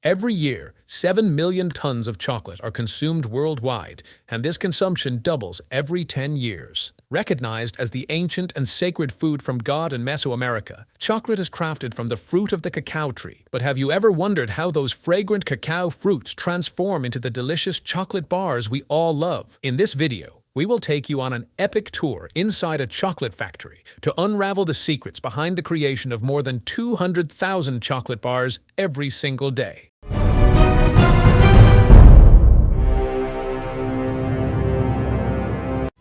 Every year, 7 million tons of chocolate are consumed worldwide, and this consumption doubles every 10 years. Recognized as the ancient and sacred food from God in Mesoamerica, chocolate is crafted from the fruit of the cacao tree. But have you ever wondered how those fragrant cacao fruits transform into the delicious chocolate bars we all love? In this video, we will take you on an epic tour inside a chocolate factory to unravel the secrets behind the creation of more than 200,000 chocolate bars every single day.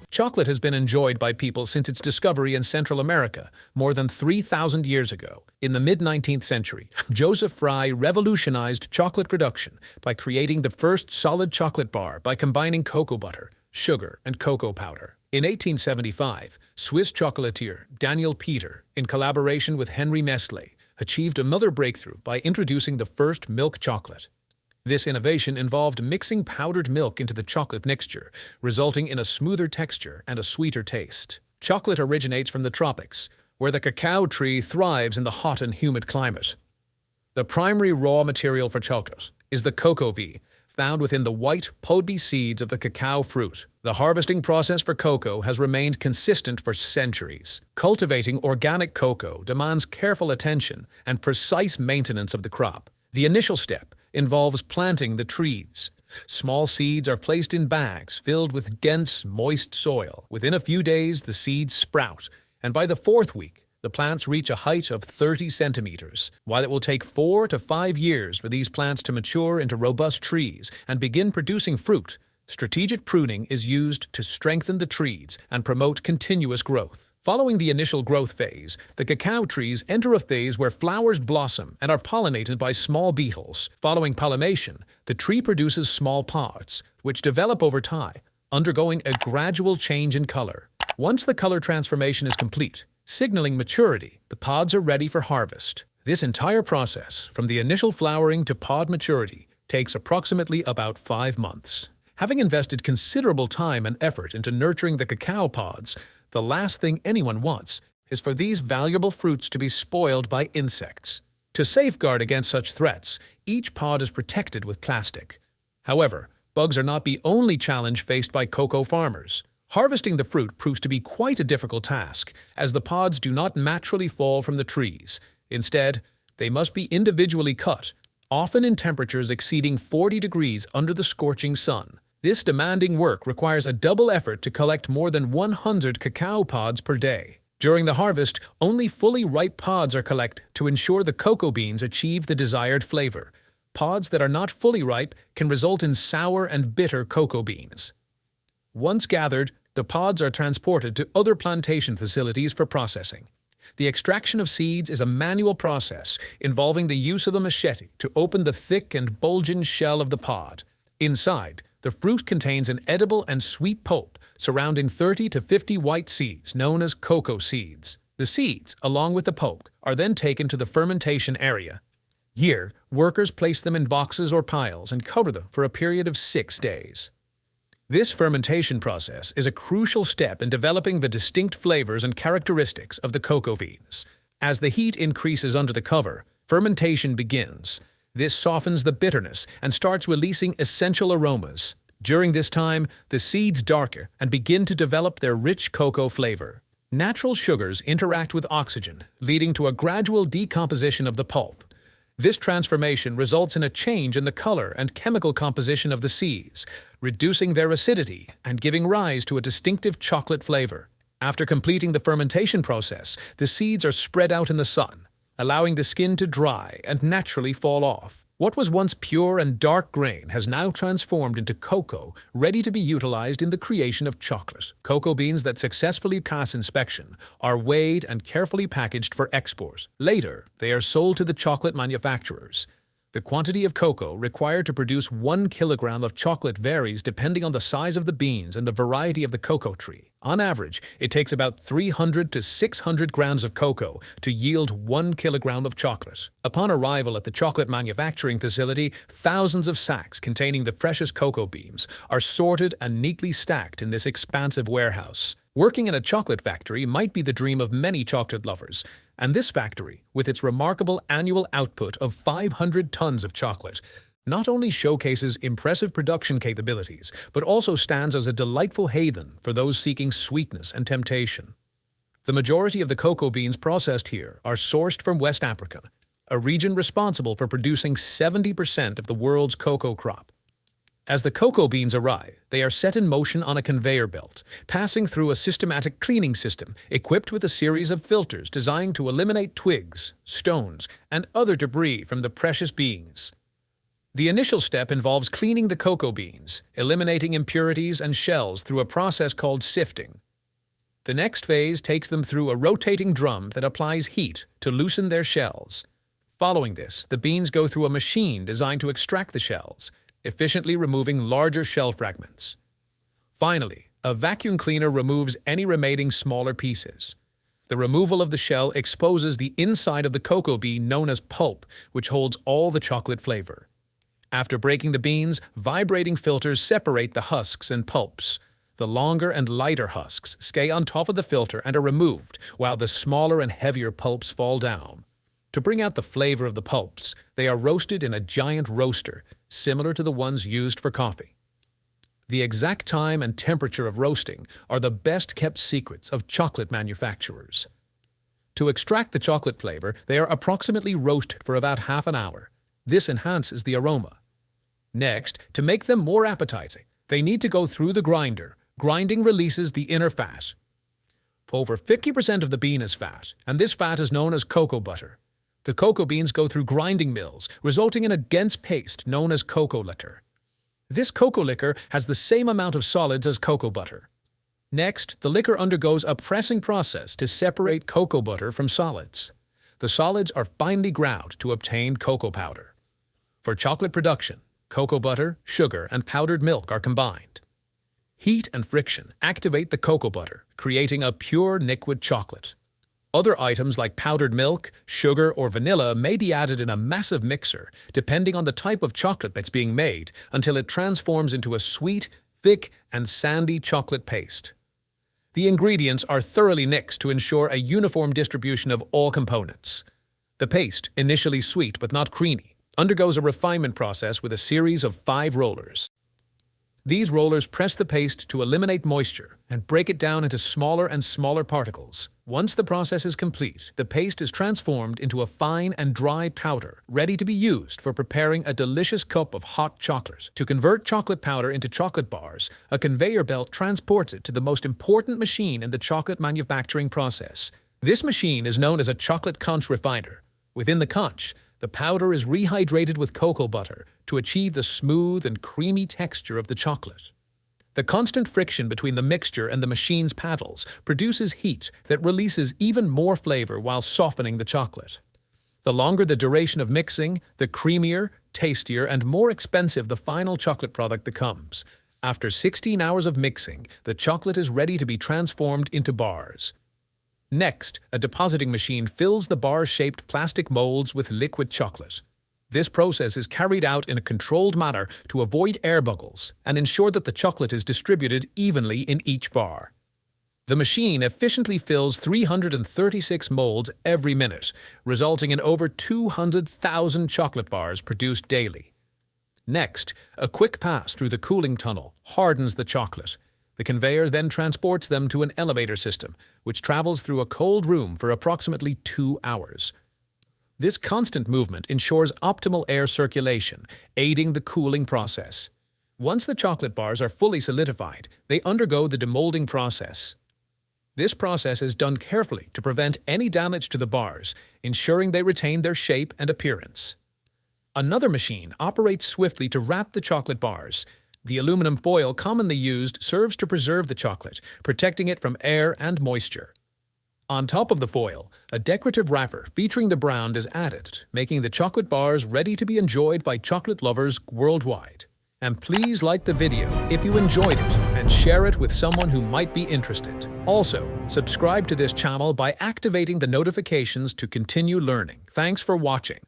Chocolate has been enjoyed by people since its discovery in Central America more than 3,000 years ago. In the mid-19th century, Joseph Fry revolutionized chocolate production by creating the first solid chocolate bar by combining cocoa butter, sugar, and cocoa powder. In 1875, Swiss chocolatier Daniel Peter, in collaboration with Henry Nestlé, achieved another breakthrough by introducing the first milk chocolate. This innovation involved mixing powdered milk into the chocolate mixture, resulting in a smoother texture and a sweeter taste. Chocolate originates from the tropics, where the cacao tree thrives in the hot and humid climate. The primary raw material for chocolate is the cocoa bean, found within the white, pulpy seeds of the cacao fruit. The harvesting process for cocoa has remained consistent for centuries. Cultivating organic cocoa demands careful attention and precise maintenance of the crop. The initial step involves planting the trees. Small seeds are placed in bags filled with dense, moist soil. Within a few days, the seeds sprout, and by the fourth week, the plants reach a height of 30 centimeters. While it will take 4 to 5 years for these plants to mature into robust trees and begin producing fruit, strategic pruning is used to strengthen the trees and promote continuous growth. Following the initial growth phase, the cacao trees enter a phase where flowers blossom and are pollinated by small beetles. Following pollination, the tree produces small pods, which develop over time, undergoing a gradual change in color. Once the color transformation is complete, signaling maturity, the pods are ready for harvest. This entire process, from the initial flowering to pod maturity, takes approximately about 5 months. Having invested considerable time and effort into nurturing the cacao pods, the last thing anyone wants is for these valuable fruits to be spoiled by insects. To safeguard against such threats, each pod is protected with plastic. However, bugs are not the only challenge faced by cocoa farmers. Harvesting the fruit proves to be quite a difficult task, as the pods do not naturally fall from the trees. Instead, they must be individually cut, often in temperatures exceeding 40 degrees under the scorching sun. This demanding work requires a double effort to collect more than 100 cacao pods per day. During the harvest, only fully ripe pods are collected to ensure the cocoa beans achieve the desired flavor. Pods that are not fully ripe can result in sour and bitter cocoa beans. Once gathered, the pods are transported to other plantation facilities for processing. The extraction of seeds is a manual process involving the use of the machete to open the thick and bulging shell of the pod. Inside, the fruit contains an edible and sweet pulp surrounding 30 to 50 white seeds known as cocoa seeds. The seeds, along with the pulp, are then taken to the fermentation area. Here, workers place them in boxes or piles and cover them for a period of 6 days. This fermentation process is a crucial step in developing the distinct flavors and characteristics of the cocoa beans. As the heat increases under the cover, fermentation begins. This softens the bitterness and starts releasing essential aromas. During this time, the seeds darken and begin to develop their rich cocoa flavor. Natural sugars interact with oxygen, leading to a gradual decomposition of the pulp. This transformation results in a change in the color and chemical composition of the seeds, reducing their acidity and giving rise to a distinctive chocolate flavor. After completing the fermentation process, the seeds are spread out in the sun, allowing the skin to dry and naturally fall off. What was once pure and dark grain has now transformed into cocoa, ready to be utilized in the creation of chocolate. Cocoa beans that successfully pass inspection are weighed and carefully packaged for export. Later, they are sold to the chocolate manufacturers. The quantity of cocoa required to produce 1 kilogram of chocolate varies depending on the size of the beans and the variety of the cocoa tree. On average, it takes about 300 to 600 grams of cocoa to yield 1 kilogram of chocolate. Upon arrival at the chocolate manufacturing facility, thousands of sacks containing the freshest cocoa beans are sorted and neatly stacked in this expansive warehouse. Working in a chocolate factory might be the dream of many chocolate lovers. And this factory, with its remarkable annual output of 500 tons of chocolate, not only showcases impressive production capabilities, but also stands as a delightful haven for those seeking sweetness and temptation. The majority of the cocoa beans processed here are sourced from West Africa, a region responsible for producing 70% of the world's cocoa crop. As the cocoa beans arrive, they are set in motion on a conveyor belt, passing through a systematic cleaning system equipped with a series of filters designed to eliminate twigs, stones, and other debris from the precious beans. The initial step involves cleaning the cocoa beans, eliminating impurities and shells through a process called sifting. The next phase takes them through a rotating drum that applies heat to loosen their shells. Following this, the beans go through a machine designed to extract the shells, efficiently removing larger shell fragments. Finally, a vacuum cleaner removes any remaining smaller pieces. The removal of the shell exposes the inside of the cocoa bean known as pulp, which holds all the chocolate flavor. After breaking the beans, vibrating filters separate the husks and pulps. The longer and lighter husks stay on top of the filter and are removed, while the smaller and heavier pulps fall down. To bring out the flavor of the pulps, they are roasted in a giant roaster, similar to the ones used for coffee. The exact time and temperature of roasting are the best-kept secrets of chocolate manufacturers. To extract the chocolate flavor, they are approximately roasted for about half an hour. This enhances the aroma. Next, to make them more appetizing, they need to go through the grinder. Grinding releases the inner fat. Over 50% of the bean is fat, and this fat is known as cocoa butter. The cocoa beans go through grinding mills, resulting in a dense paste known as cocoa liquor. This cocoa liquor has the same amount of solids as cocoa butter. Next, the liquor undergoes a pressing process to separate cocoa butter from solids. The solids are finely ground to obtain cocoa powder. For chocolate production, cocoa butter, sugar, and powdered milk are combined. Heat and friction activate the cocoa butter, creating a pure liquid chocolate. Other items like powdered milk, sugar, or vanilla may be added in a massive mixer, depending on the type of chocolate that's being made, until it transforms into a sweet, thick, and sandy chocolate paste. The ingredients are thoroughly mixed to ensure a uniform distribution of all components. The paste, initially sweet but not creamy, undergoes a refinement process with a series of 5 rollers. These rollers press the paste to eliminate moisture and break it down into smaller and smaller particles. Once the process is complete, the paste is transformed into a fine and dry powder, ready to be used for preparing a delicious cup of hot chocolate. To convert chocolate powder into chocolate bars, a conveyor belt transports it to the most important machine in the chocolate manufacturing process. This machine is known as a chocolate conch refiner. Within the conch, the powder is rehydrated with cocoa butter to achieve the smooth and creamy texture of the chocolate. The constant friction between the mixture and the machine's paddles produces heat that releases even more flavor while softening the chocolate. The longer the duration of mixing, the creamier, tastier, and more expensive the final chocolate product becomes. After 16 hours of mixing, the chocolate is ready to be transformed into bars. Next, a depositing machine fills the bar-shaped plastic molds with liquid chocolate. This process is carried out in a controlled manner to avoid air bubbles and ensure that the chocolate is distributed evenly in each bar. The machine efficiently fills 336 molds every minute, resulting in over 200,000 chocolate bars produced daily. Next, a quick pass through the cooling tunnel hardens the chocolate. The conveyor then transports them to an elevator system, which travels through a cold room for approximately 2 hours. This constant movement ensures optimal air circulation, aiding the cooling process. Once the chocolate bars are fully solidified, they undergo the demolding process. This process is done carefully to prevent any damage to the bars, ensuring they retain their shape and appearance. Another machine operates swiftly to wrap the chocolate bars. The aluminum foil commonly used serves to preserve the chocolate, protecting it from air and moisture. On top of the foil, a decorative wrapper featuring the brand is added, making the chocolate bars ready to be enjoyed by chocolate lovers worldwide. And please like the video if you enjoyed it and share it with someone who might be interested. Also, subscribe to this channel by activating the notifications to continue learning. Thanks for watching.